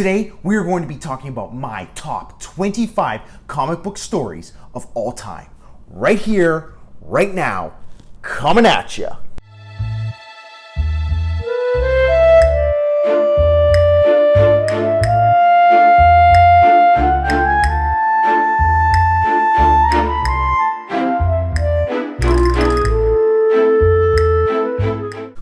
Today, we are going to be talking about my top 25 comic book stories of all time. Right here, right now, coming at ya.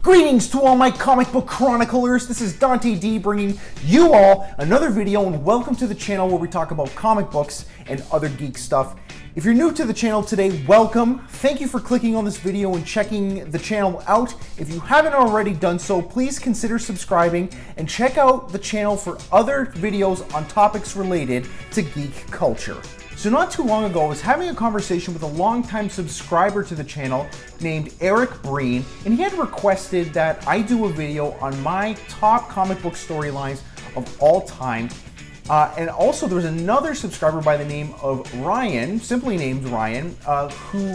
Greetings to all my comic book chroniclers. This is Dante D bringing you all another video, and welcome to the channel where we talk about comic books and other geek stuff. If you're new to the channel today, welcome. Thank you for clicking on this video and checking the channel out. If you haven't already done so, please consider subscribing and check out the channel for other videos on topics related to geek culture. So not too long ago, I was having a conversation with a longtime subscriber to the channel named Eric Breen, and he had requested that I do a video on my top comic book storylines of all time. And also there was another subscriber by the name of Ryan, simply named Ryan, who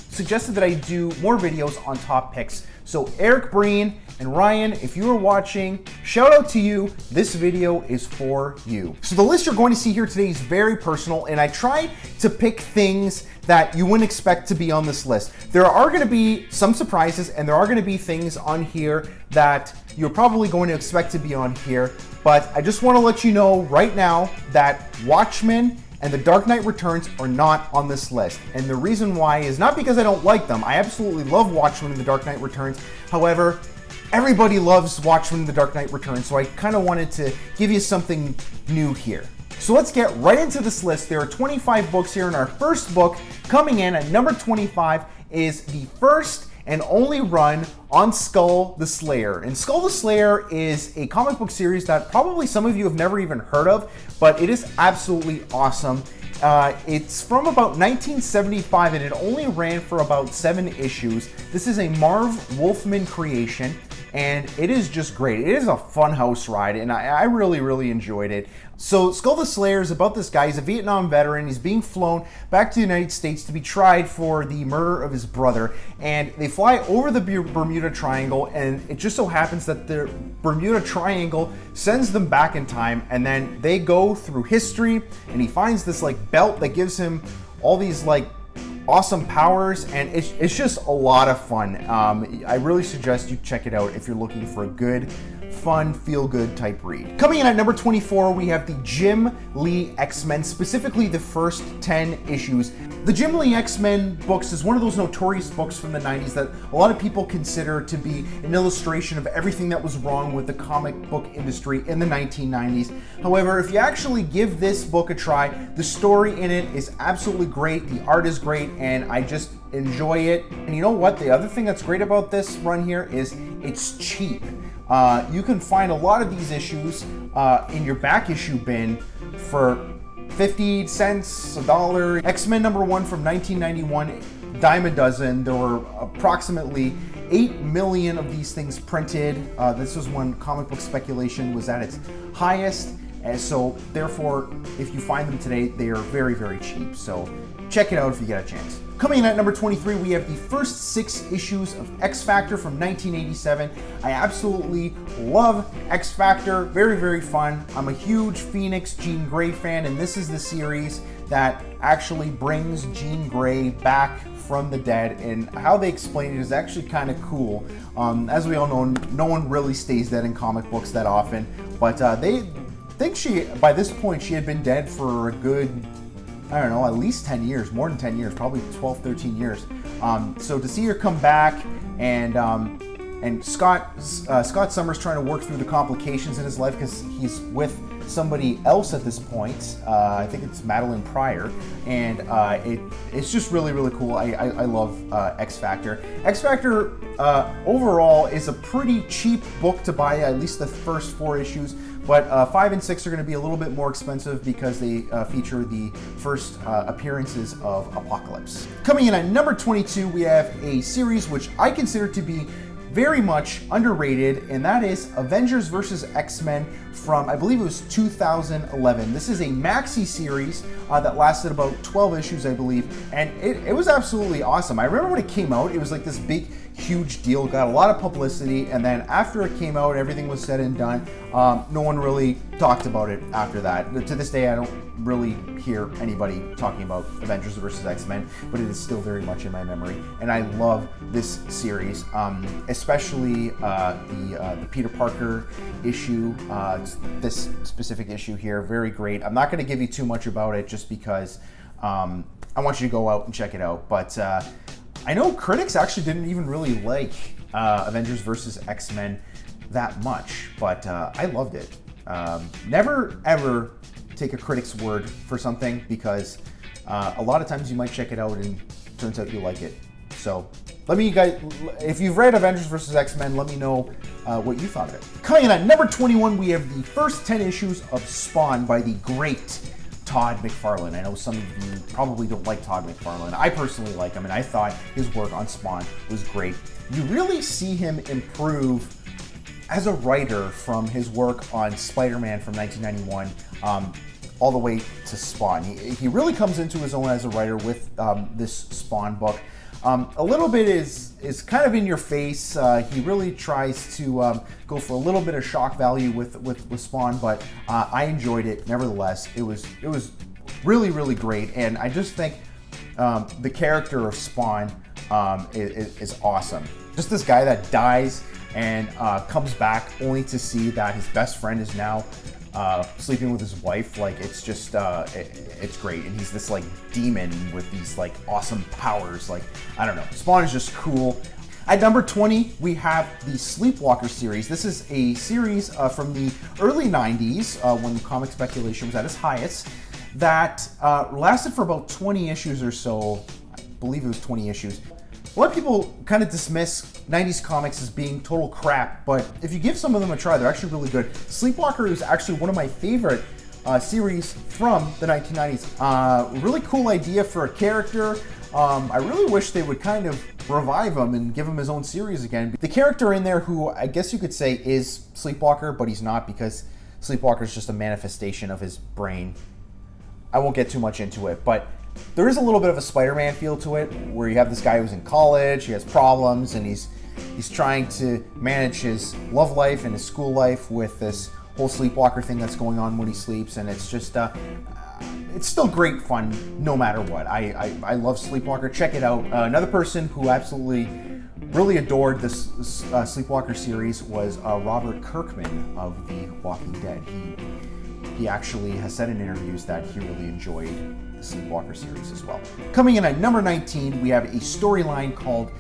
suggested that I do more videos on top picks. So Eric Breen and Ryan, if you are watching, shout out to you. This video is for you. So the list you're going to see here today is very personal, and I tried to pick things that you wouldn't expect to be on this list. There are going to be some surprises, and there are going to be things on here that you're probably going to expect to be on here, but I just want to let you know right now that Watchmen and The Dark Knight Returns are not on this list. And the reason why is not because I don't like them. I absolutely love Watchmen and The Dark Knight Returns. However, everybody loves Watchmen and The Dark Knight Returns, so I kind of wanted to give you something new here. So let's get right into this list. There are 25 books here, and our first book coming in at number 25 is the first and only run on Skull the Slayer. And Skull the Slayer is a comic book series that probably some of you have never even heard of, but it is absolutely awesome. It's from about 1975, and it only ran for about 7 issues. This is a Marv Wolfman creation, and it is just great. It is a fun house ride, and I really enjoyed it. So Skull the Slayer is about this guy. He's a Vietnam veteran. He's being flown back to the United States to be tried for the murder of his brother, and they fly over the Bermuda Triangle, and it just so happens that the Bermuda Triangle sends them back in time, and then they go through history, and he finds this like belt that gives him all these like awesome powers, and it's just a lot of fun. I really suggest you check it out if you're looking for a good, fun, feel-good type read. Coming in at number 24, we have the Jim Lee XMen, specifically the first 10 issues. The Jim Lee XMen books is one of those notorious books from the 90s that a lot of people consider to be an illustration of everything that was wrong with the comic book industry in the 1990s. However, if you actually give this book a try, the story in it is absolutely great, the art is great, and I just enjoy it. And you know what? The other thing that's great about this run here is it's cheap. You can find a lot of these issues in your back issue bin for 50 cents, $1. X-Men number 1 from 1991, dime a dozen. There were approximately 8 million of these things printed. This was when comic book speculation was at its highest, and so therefore, if you find them today, they are very cheap. So check it out if you get a chance. Coming in at number 23, we have the first 6 issues of XFactor from 1987. I absolutely love XFactor, very fun. I'm a huge Phoenix Jean Grey fan, and this is the series that actually brings Jean Grey back from the dead, and how they explain it is actually kind of cool. As we all know, no one really stays dead in comic books that often, but they think by this point, she had been dead for a good, I don't know, at least 10 years, more than 10 years, probably 12, 13 years. So to see her come back, and Scott Summers trying to work through the complications in his life because he's with somebody else at this point. I think it's Madeline Pryor, and it's just really cool. I love XFactor. XFactor overall is a pretty cheap book to buy, at least the first 4 issues. But 5 and 6 are going to be a little bit more expensive because they feature the first appearances of Apocalypse. Coming in at number 22, we have a series which I consider to be very much underrated, and that is Avengers vs. X-Men from, I believe it was 2011. This is a maxi series that lasted about 12 issues, I believe, and it was absolutely awesome. I remember when it came out, it was like this big huge deal, got a lot of publicity, and then after it came out, everything was said and done, no one really talked about it after that. To this day, I don't really hear anybody talking about Avengers versus X-Men, but it is still very much in my memory, and I love this series, especially the Peter Parker issue, this specific issue here, very great. I'm not going to give you too much about it just because I want you to go out and check it out, but I know critics actually didn't even really like Avengers versus X-Men that much, but I loved it. Never ever take a critic's word for something, because a lot of times you might check it out and it turns out you like it. So let me, guys, if you've read Avengers vs. X-Men, let me know what you thought of it. Coming in at number 21, we have the first 10 issues of Spawn by the great Todd McFarlane. I know some of you probably don't like Todd McFarlane. I personally like him, and I thought his work on Spawn was great. You really see him improve as a writer from his work on Spider-Man from 1991 all the way to Spawn. He really comes into his own as a writer with this Spawn book. A little bit is kind of in your face. He really tries to go for a little bit of shock value with Spawn, but I enjoyed it nevertheless. It was really, really great, and I just think the character of Spawn is awesome. Just this guy that dies and comes back only to see that his best friend is now sleeping with his wife. Like, it's just it's great, and he's this like demon with these like awesome powers. Like, I don't know, Spawn is just cool. At number 20, we have the Sleepwalker series. This is a series from the early 90s when comic speculation was at its highest, that lasted for about 20 issues or so. I believe it was 20 issues. A lot of people kind of dismiss 90s comics as being total crap, but if you give some of them a try, they're actually really good. Sleepwalker is actually one of my favorite series from the 1990s. Really cool idea for a character. I really wish they would kind of revive him and give him his own series again. The character in there who I guess you could say is Sleepwalker, but he's not, because Sleepwalker is just a manifestation of his brain. I won't get too much into it, but there is a little bit of a Spider-Man feel to it, where you have this guy who's in college, he has problems, and he's trying to manage his love life and his school life with this whole Sleepwalker thing that's going on when he sleeps, and it's just it's still great fun no matter what. I love Sleepwalker. Check it out. Another person who absolutely really adored this Sleepwalker series was Robert Kirkman of The Walking Dead. He actually has said in interviews that he really enjoyed the Sleepwalker series as well. Coming in at number 19, we have a storyline called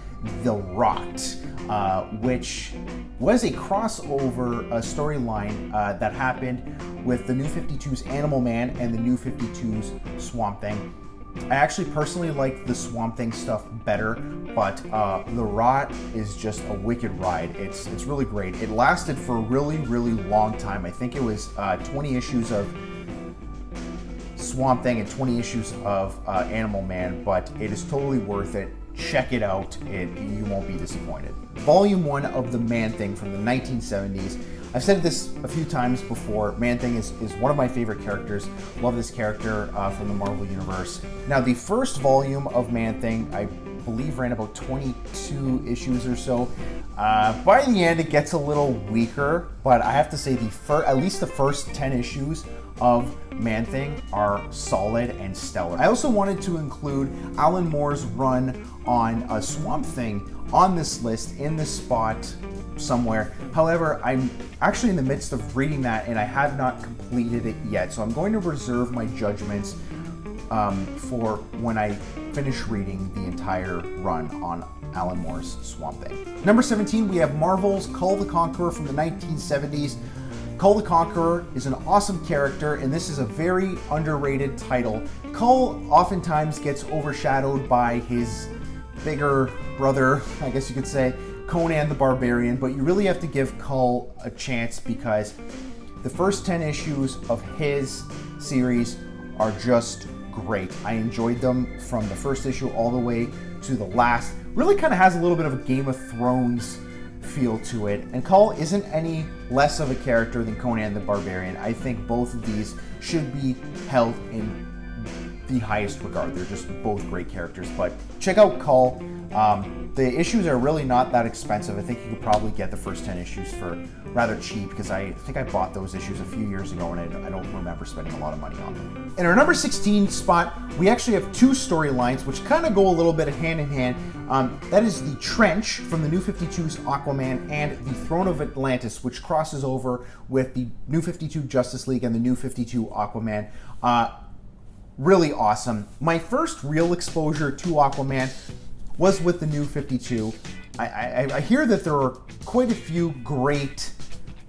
The Rot, which was a crossover storyline that happened with the New 52's Animal Man and the New 52's Swamp Thing. I actually personally like the Swamp Thing stuff better, but The Rot is just a wicked ride. It's really great. It lasted for a really, really long time. I think it was 20 issues of Swamp Thing and 20 issues of Animal Man, but it is totally worth it. Check it out. You won't be disappointed. Volume 1 of the Man-Thing from the 1970s. I've said this a few times before. Man-Thing is one of my favorite characters. Love this character from the Marvel Universe. Now, the first volume of Man-Thing, I believe, ran about 22 issues or so. By the end, it gets a little weaker, but I have to say at least the first 10 issues of Man-Thing are solid and stellar. I also wanted to include Alan Moore's run on Swamp Thing on this list in this spot somewhere. However, I'm actually in the midst of reading that and I have not completed it yet, so I'm going to reserve my judgments for when I finish reading the entire run on Alan Moore's Swamp Thing. Number 17, we have Marvel's Kull the Conqueror from the 1970s. Kull the Conqueror is an awesome character, and this is a very underrated title. Kull oftentimes gets overshadowed by his bigger brother, I guess you could say, Conan the Barbarian, but you really have to give Kull a chance because the first 10 issues of his series are just great. I enjoyed them from the first issue all the way to the last. Really kind of has a little bit of a Game of Thrones feel to it, and Kull isn't any less of a character than Conan the Barbarian. I think both of these should be held in the highest regard. They're just both great characters. But check out Cull. The issues are really not that expensive. I think you could probably get the first 10 issues for rather cheap, because I think I bought those issues a few years ago and I don't remember spending a lot of money on them. In our number 16 spot, we actually have two storylines which kind of go a little bit hand in hand. That is the Trench from the New 52's Aquaman and the Throne of Atlantis, which crosses over with the New 52 Justice League and the New 52 Aquaman. Really awesome. My first real exposure to Aquaman was with the New 52. I hear that there are quite a few great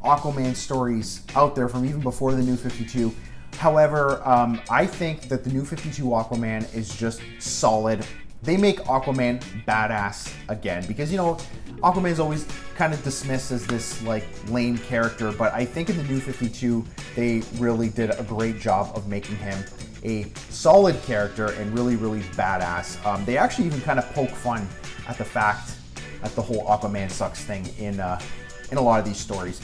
Aquaman stories out there from even before the New 52. However, I think that the New 52 Aquaman is just solid. They make Aquaman badass again, because, you know, Aquaman's always kind of dismissed as this like lame character, but I think in the New 52 they really did a great job of making him a solid character and really, really badass. They actually even kind of poke fun at the fact at the whole Aquaman sucks thing in a lot of these stories.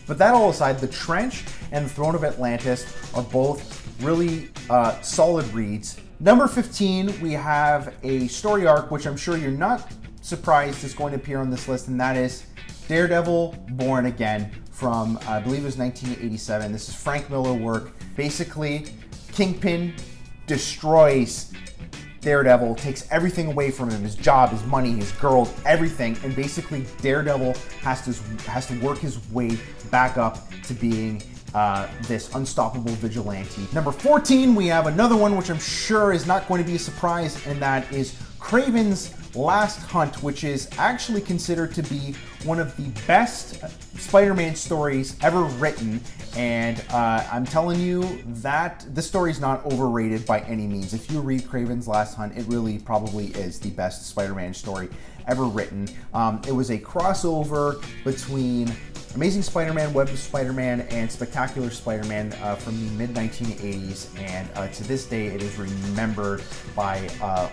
But that all aside, the Trench and the Throne of Atlantis are both really solid reads. Number 15, we have a story arc which I'm sure you're not surprised is going to appear on this list, and that is Daredevil Born Again from, I believe it was 1987. This is Frank Miller work. Basically, Kingpin destroys Daredevil, takes everything away from him, his job, his money, his girls, everything, and basically Daredevil has to work his way back up to being this unstoppable vigilante. Number 14, we have another one which I'm sure is not going to be a surprise, and that is Craven's Last Hunt, which is actually considered to be one of the best Spider-Man stories ever written. And I'm telling you that this story is not overrated by any means. If you read Craven's Last Hunt, it really probably is the best Spider-Man story ever written. It was a crossover between Amazing Spider-Man, Web of Spider-Man, and Spectacular Spider-Man from the mid-1980s, and to this day it is remembered by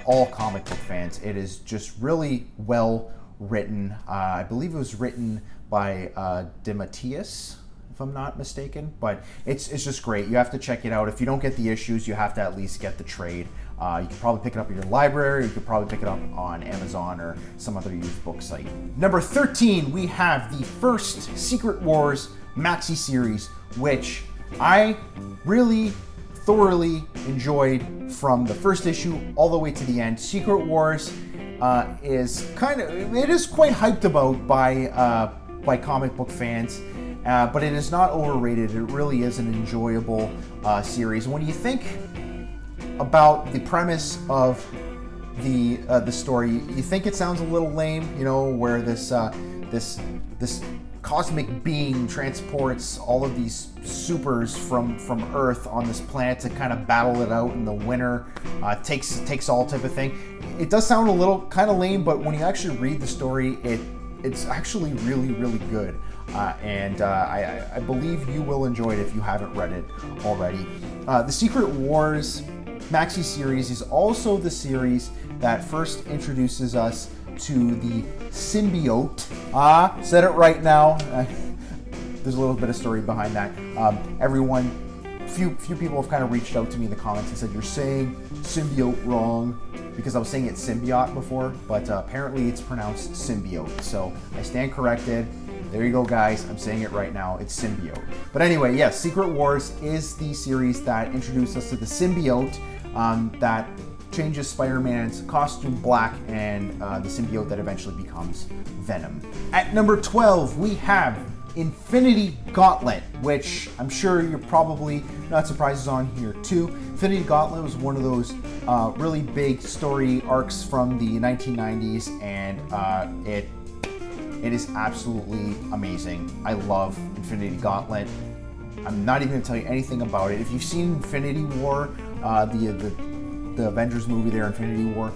all comic book fans. It is just really well written. I believe it was written by DeMatteis, if I'm not mistaken, but it's just great. You have to check it out. If you don't get the issues, you have to at least get the trade. You can probably pick it up in your library, you could probably pick it up on Amazon or some other used book site. Number 13, we have the first Secret Wars maxi series, which I really thoroughly enjoyed from the first issue all the way to the end. Secret Wars is quite hyped about by comic book fans. But it is not overrated. It really is an enjoyable series. When you think about the premise of the story, you think it sounds a little lame, you know, where this cosmic being transports all of these supers from Earth on this planet to kind of battle it out in the winter, takes all type of thing. It does sound a little kind of lame, but when you actually read the story, it's actually really, really good. And I believe you will enjoy it if you haven't read it already. The Secret Wars maxi series is also the series that first introduces us to the symbiote. Said it right now. There's a little bit of story behind that. Few people have kind of reached out to me in the comments and said, you're saying symbiote wrong, because I was saying it's symbiote before, but apparently it's pronounced symbiote. So I stand corrected. There you go, guys. I'm saying it right now. It's symbiote. But anyway, yes, Secret Wars is the series that introduced us to the symbiote that changes Spider-Man's costume black, and the symbiote that eventually becomes Venom. At number 12, we have Infinity Gauntlet, which I'm sure you're probably not surprised is on here too. Infinity Gauntlet was one of those really big story arcs from the 1990s, and it is absolutely amazing. I love Infinity Gauntlet. I'm not even going to tell you anything about it. If you've seen Infinity War, the Avengers movie there, Infinity War,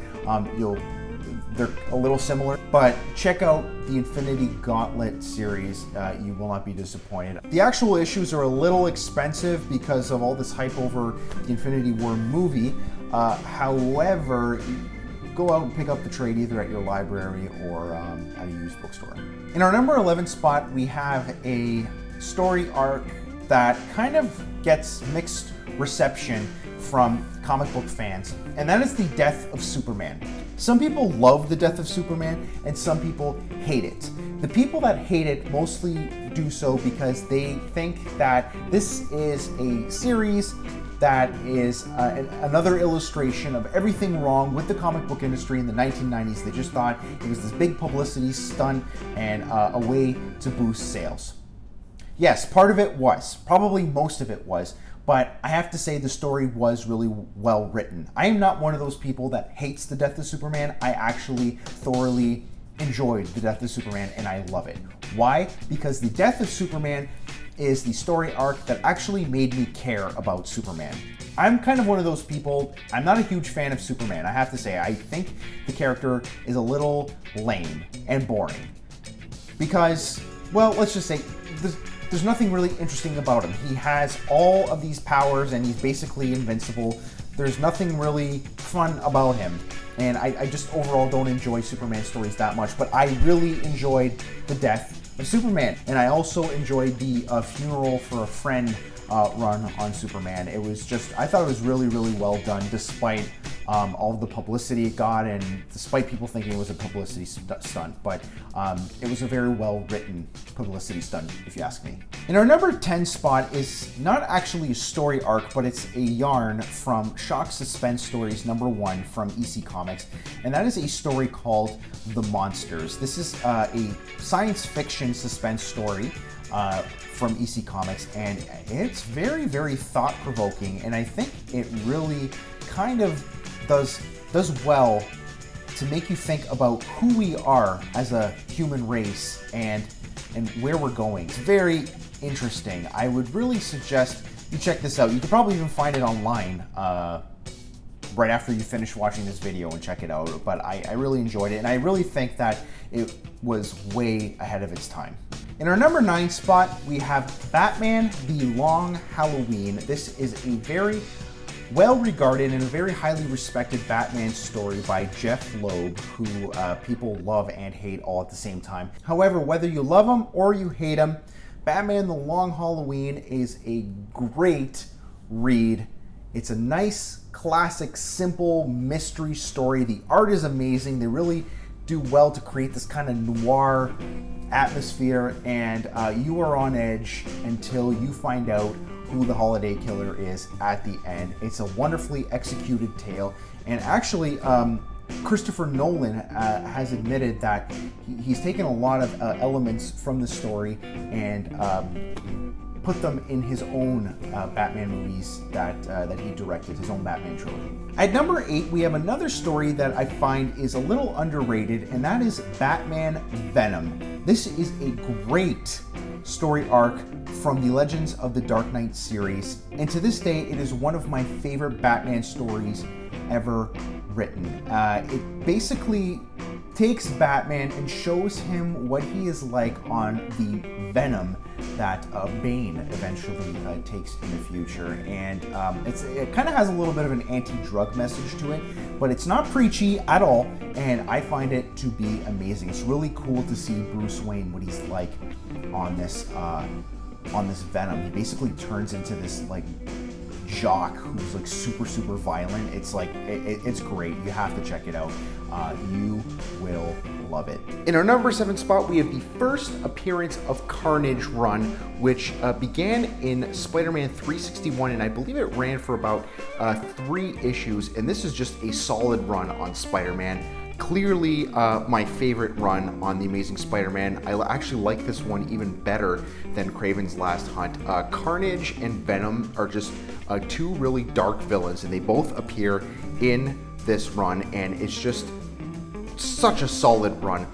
they're a little similar, but check out the Infinity Gauntlet series. You will not be disappointed. The actual issues are a little expensive because of all this hype over the Infinity War movie. However, go out and pick up the trade either at your library or at a used bookstore. In our number 11 spot, we have a story arc that kind of gets mixed reception from comic book fans, and that is the death of Superman. Some people love the death of Superman, and some people hate it. The people that hate it mostly do so because they think that this is a series that is another illustration of everything wrong with the comic book industry in the 1990s. They just thought it was this big publicity stunt and a way to boost sales. Yes, part of it was, probably most of it was, but I have to say the story was really well written. I am not one of those people that hates the death of Superman. I actually thoroughly enjoyed the death of Superman, and I love it. Why? Because the death of Superman is the story arc that actually made me care about Superman. I'm kind of one of those people, I'm not a huge fan of Superman, I have to say. I think the character is a little lame and boring. Because, well, let's just say, there's nothing really interesting about him. He has all of these powers and he's basically invincible. There's nothing really fun about him. And I just overall don't enjoy Superman stories that much, but I really enjoyed the death of Superman. And I also enjoyed the funeral for a friend run on Superman. It was just, I thought it was really, really well done, despite all of the publicity it got and despite people thinking it was a publicity stunt. But it was a very well written publicity stunt, if you ask me. In our number 10 spot is not actually a story arc, but it's a yarn from Shock Suspense Stories #1 from EC Comics, and that is a story called The Monsters. This is a science fiction suspense story from EC Comics, and it's very, very thought-provoking, and I think it really kind of does well to make you think about who we are as a human race and where we're going. It's very interesting. I would really suggest you check this out. You could probably even find it online right after you finish watching this video and check it out, but I really enjoyed it, and I really think that it was way ahead of its time. In our number 9 spot, we have Batman The Long Halloween. This is a very well-regarded and a very highly respected Batman story by Jeff Loeb, who people love and hate all at the same time. However, whether you love him or you hate him, Batman The Long Halloween is a great read. It's a nice, classic, simple mystery story. The art is amazing. They really do well to create this kind of noir atmosphere, and you are on edge until you find out who the holiday killer is at the end. It's a wonderfully executed tale, and actually Christopher Nolan has admitted that he's taken a lot of elements from the story and put them in his own Batman movies that he directed, his own Batman trilogy. At number 8, we have another story that I find is a little underrated, and that is Batman Venom. This is a great story arc from the Legends of the Dark Knight series, and to this day, it is one of my favorite Batman stories ever written. It basically takes Batman and shows him what he is like on the Venom that Bane eventually takes in the future, and it kind of has a little bit of an anti-drug message to it, but it's not preachy at all, and I find it to be amazing. It's really cool to see Bruce Wayne, what he's like on this Venom. He basically turns into this like jock who's like super violent. It's like it's great. You have to check it out. You will love it. In our number 7 spot, we have the first appearance of Carnage run, which began in Spider-Man 361, and I believe it ran for about 3 issues, and this is just a solid run on Spider-Man. Clearly my favorite run on The Amazing Spider-Man. I actually like this one even better than Craven's Last Hunt. Carnage and Venom are just 2 really dark villains, and they both appear in this run, and it's just such a solid run.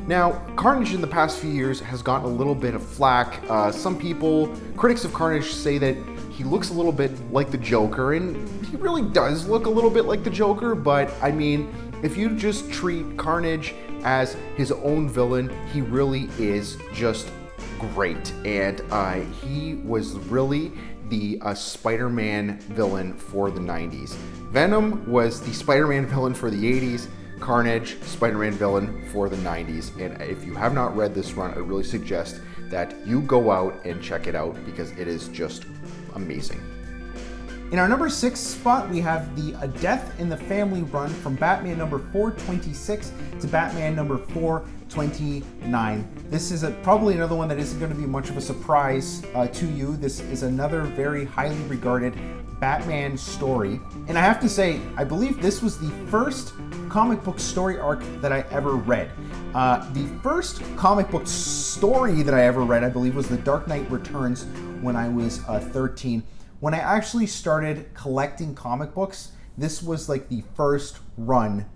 Now, Carnage in the past few years has gotten a little bit of flack. Some people, critics of Carnage, say that he looks a little bit like the Joker, and he really does look a little bit like the Joker, but I mean, if you just treat Carnage as his own villain, he really is just great. And he was really the Spider-Man villain for the 90s. Venom was the Spider-Man villain for the 80s. Carnage, Spider-Man villain for the 90s. And if you have not read this run, I really suggest that you go out and check it out because it is just amazing. In our number 6 spot, we have the A Death in the Family run from Batman number 426 to Batman number 429. This is probably another one that isn't going to be much of a surprise to you. This is another very highly regarded Batman story. And I have to say, I believe this was the first comic book story arc that I ever read. The first comic book story that I ever read, I believe, was The Dark Knight Returns when I was 13. When I actually started collecting comic books, this was like the first run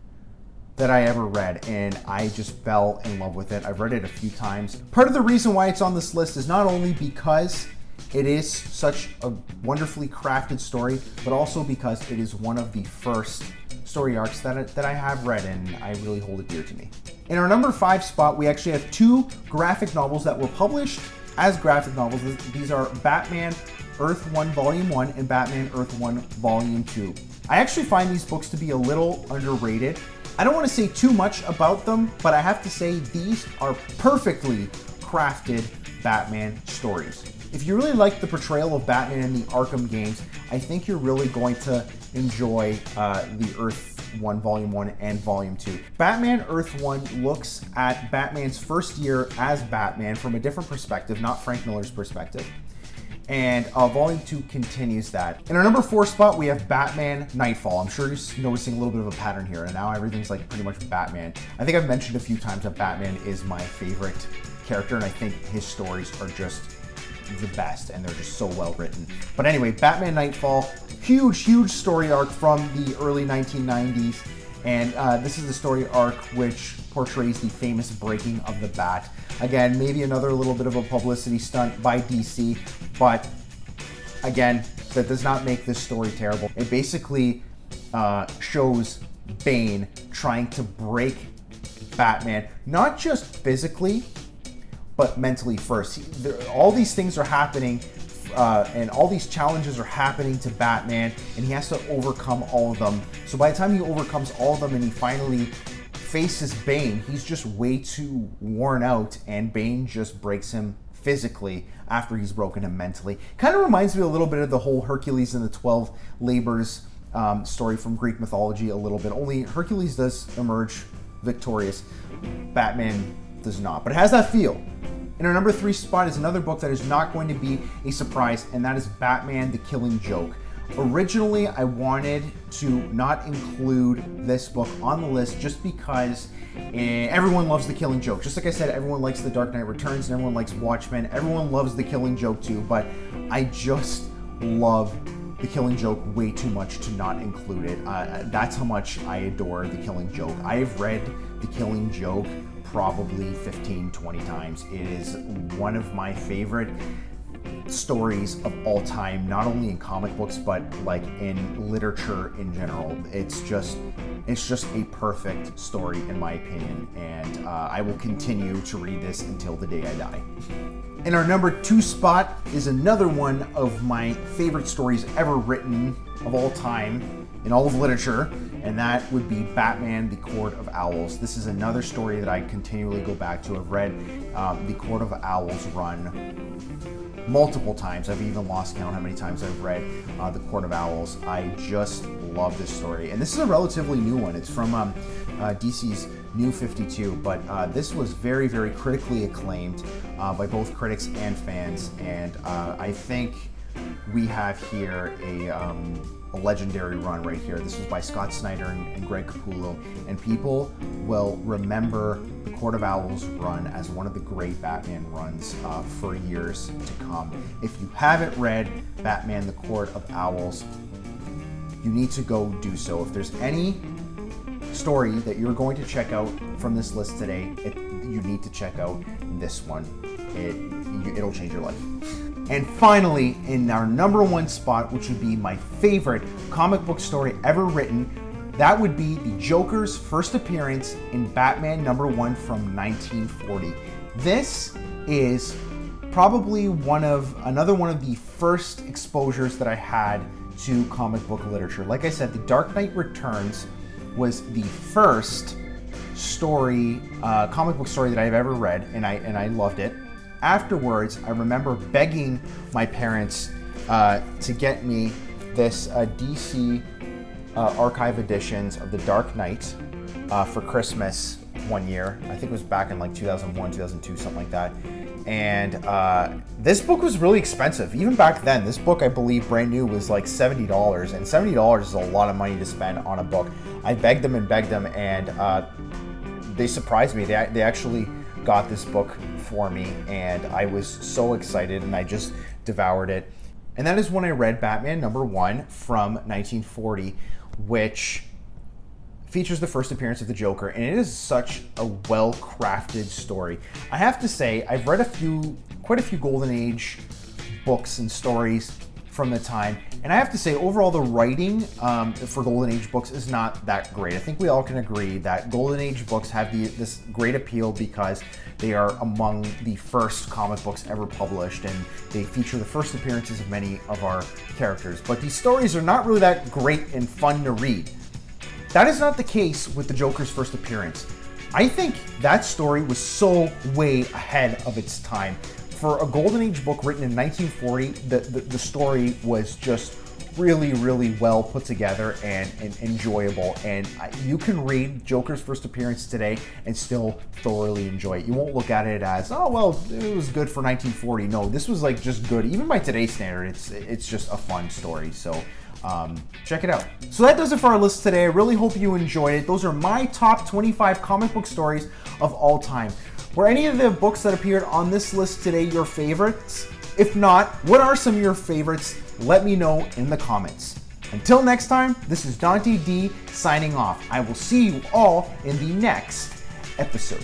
that I ever read, and I just fell in love with it. I've read it a few times. Part of the reason why it's on this list is not only because it is such a wonderfully crafted story, but also because it is one of the first story arcs that I have read, and I really hold it dear to me. In our number 5 spot, we actually have 2 graphic novels that were published as graphic novels. These are Batman Earth 1 Volume 1 and Batman Earth 1 Volume 2. I actually find these books to be a little underrated. I don't want to say too much about them, but I have to say these are perfectly crafted Batman stories. If you really like the portrayal of Batman in the Arkham games, I think you're really going to enjoy the Earth 1 Volume 1 and Volume 2. Batman Earth 1 looks at Batman's first year as Batman from a different perspective, not Frank Miller's perspective. And Volume 2 continues that. In our number 4 spot, we have Batman Nightfall. I'm sure you're noticing a little bit of a pattern here, and now everything's like pretty much Batman. I think I've mentioned a few times that Batman is my favorite character, and I think his stories are just the best, and they're just so well written. But anyway, Batman Nightfall, huge story arc from the early 1990s, and this is the story arc which portrays the famous breaking of the Bat. Again, maybe another little bit of a publicity stunt by DC, but again, that does not make this story terrible. It basically shows Bane trying to break Batman, not just physically, but mentally first. All these things are happening, and all these challenges are happening to Batman, and he has to overcome all of them. So by the time he overcomes all of them and he finally faces Bane, he's just way too worn out, and Bane just breaks him physically after he's broken him mentally. Kind of reminds me a little bit of the whole Hercules and the 12 Labors story from Greek mythology a little bit, only Hercules does emerge victorious. Batman does not, but it has that feel. In our number 3 spot is another book that is not going to be a surprise, and that is Batman the Killing Joke. Originally, I wanted to not include this book on the list just because everyone loves The Killing Joke. Just like I said, everyone likes The Dark Knight Returns and everyone likes Watchmen. Everyone loves The Killing Joke too, but I just love The Killing Joke way too much to not include it. That's how much I adore The Killing Joke. I've read The Killing Joke probably 15, 20 times. It is one of my favorite stories of all time, not only in comic books, but like in literature in general. It's just a perfect story in my opinion, and I will continue to read this until the day I die. In our number 2 spot is another one of my favorite stories ever written of all time in all of literature, and that would be Batman the Court of Owls. This is another story that I continually go back to. I've read the Court of Owls run multiple times. I've even lost count how many times I've read the Court of Owls. I just love this story, and this is a relatively new one. It's from DC's New 52, but this was very critically acclaimed by both critics and fans, and I think we have here a legendary run right here. This was by Scott Snyder and Greg Capullo, and people will remember the Court of Owls run as one of the great Batman runs for years to come. If you haven't read Batman the Court of Owls, you need to go do so. If there's any story that you're going to check out from this list today, you need to check out this one. It'll change your life. And finally, in our number 1 spot, which would be my favorite comic book story ever written, that would be the Joker's first appearance in Batman number 1 from 1940. This is probably another one of the first exposures that I had to comic book literature. Like I said, The Dark Knight Returns was the first comic book story that I've ever read, and I loved it. afterwards, I remember begging my parents to get me this DC archive editions of The Dark Knight for Christmas one year. I think it was back in like 2001, 2002, something like that. And this book was really expensive. Even back then, this book, I believe, brand new was like $70. And $70 is a lot of money to spend on a book. I begged them, and they surprised me. They actually got this book for me, and I was so excited, and I just devoured it. And that is when I read Batman #1 from 1940, which features the first appearance of the Joker, and it is such a well-crafted story. I have to say, I've read quite a few Golden Age books and stories from the time, and I have to say, overall, the writing for Golden Age books is not that great. I think we all can agree that Golden Age books have this great appeal because they are among the first comic books ever published, and they feature the first appearances of many of our characters. But these stories are not really that great and fun to read. That is not the case with the Joker's first appearance. I think that story was so way ahead of its time. For a Golden Age book written in 1940, the story was just really, really well put together and enjoyable. And you can read Joker's first appearance today and still thoroughly enjoy it. You won't look at it as, oh, well, it was good for 1940. No, this was like just good. Even by today's standard, it's just a fun story. So check it out. So that does it for our list today. I really hope you enjoyed it. Those are my top 25 comic book stories of all time. Were any of the books that appeared on this list today your favorites? If not, what are some of your favorites? Let me know in the comments. Until next time, this is Dante D signing off. I will see you all in the next episode.